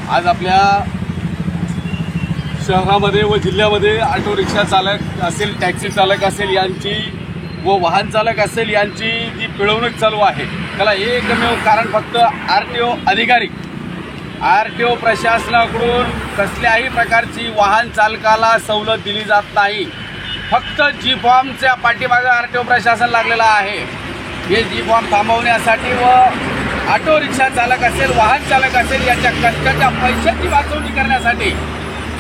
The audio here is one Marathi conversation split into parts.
आज आपल्या शहरामध्ये व जिल्ह्यामध्ये ऑटो रिक्षा चालक असेल, टॅक्सी चालक असेल यांची व वाहन चालक असेल यांची जी पिळवणूक चालू आहे त्याला एकमेव कारण फक्त RTO अधिकारी, RTO प्रशासनाकडून कसल्याही प्रकारची वाहन चालकाला सवलत दिली जात नाही। फक्त जी फॉर्मच्या पाठीमागे RTO प्रशासन लागलेला आहे। हे जी फॉर्म थांबवण्यासाठी व ऑटो रिक्षा चालक असेल, वाहन चालक असेल यांच्या कष्टाच्या पैशाची वाचवणी करण्यासाठी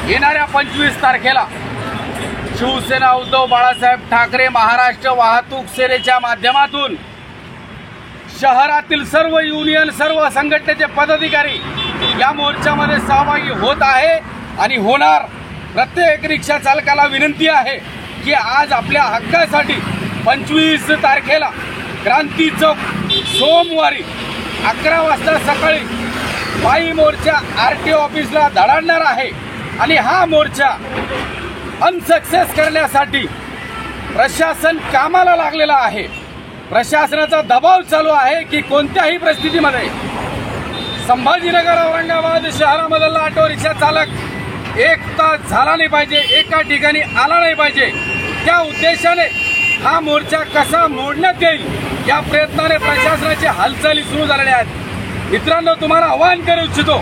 येणाऱ्या 25 तारखेला शिवसेना उद्धव बाळासाहेब ठाकरे महाराष्ट्र वाहतूक सेनेच्या माध्यमातून शहरातील सर्व युनियन, सर्व संघटनेचे पदाधिकारी या मोर्चामध्ये सहभागी होत आहे आणि होणार। प्रत्येक रिक्षा चालकाला विनंती आहे की आज आपल्या हक्कासाठी 25 तारखेला क्रांती चौक सोमवारी 11 वाजता सकाळी पायी मोर्चा RTO ऑफिसला धडकणार आहे आणि हा मोर्चा अनसक्सेस करण्यासाठी प्रशासन कामाला लागलेला आहे। प्रशासनाचा दबाव चालू आहे की कोणत्याही परिस्थितीमध्ये संभाजीनगर औरंगाबाद शहरामधला ऑटो रिक्षा चालक एक तास झाला नाही पाहिजे, एका ठिकाणी आला नाही पाहिजे। त्या उद्देशाने हा मोर्चा कसा मोडण्यात येईल या प्रयत्नाने प्रशासनाची हालचाली सुरू झालेल्या आहेत। मित्रांनो, तुम्हाला आवाहन करू इच्छितो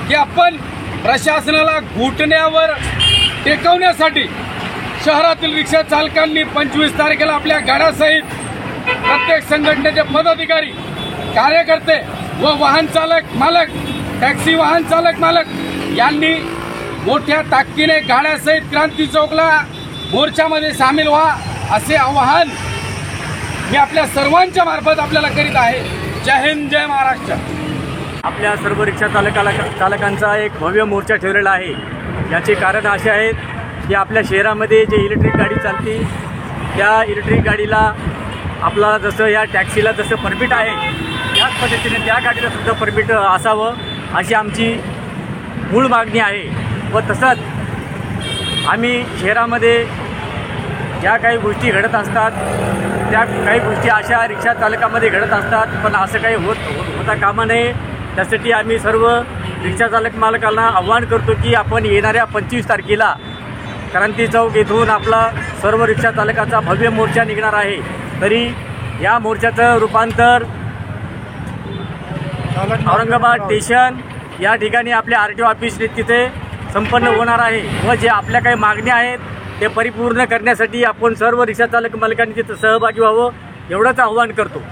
की आपण प्रशासनाला घुटण्यावर टेकवण्यासाठी शहरातील रिक्षा चालकांनी 25 तारखेला आपल्या गाड्यासहित प्रत्येक संघटनेचे पदाधिकारी, कार्यकर्ते व वाहन चालक मालक, टॅक्सी वाहन चालक मालक यांनी मोठ्या ताकदीने गाड्यासहित क्रांती चौकला मोर्चामध्ये सामील व्हा असे आवाहन मी आपल्या सर्वांच्या मार्फत आपल्याला करीत आहे। जय हिंद, जय महाराष्ट्र। आपल्या सर्व रिक्षा चालकांचा एक भव्य मोर्चा ठेवलेला आहे। याचे कारण असे आहेत की आपल्या शहरामध्ये जे इलेक्ट्रिक गाडी चालते त्या इलेक्ट्रिक गाडीला आपला जसं या टॅक्सीला जसं परमिट आहे त्याच पद्धतीने त्या गाडीला सुद्धा परमिट असावं अशी आमची मूळ मागणी आहे। व तसंच आम्ही शहरामध्ये ज्या काही गोष्टी घडत असतात त्या काही गोष्टी अशा रिक्षा चालकामध्ये घडत असतात, पण असं काही होता कामा नये। त्यासाठी आम्ही सर्व रिक्षा चालक मालकांना आव्हान करतो की आपण येणाऱ्या 25 तारखेला क्रांती चौक येथून आपला सर्व रिक्षा चालकाचा भव्य मोर्चा निघणार आहे। तरी या मोर्चाचं रूपांतर औरंगाबाद स्टेशन या ठिकाणी आपल्या RTO ऑफिस तिथे संपन्न होणार आहे व जे आपल्या काही मागण्या आहेत ते परिपूर्ण करण्यासाठी आपण सर्व रिक्षा चालक मालकांनी तिथे सहभागी व्हावं एवढंच आव्हान करतो।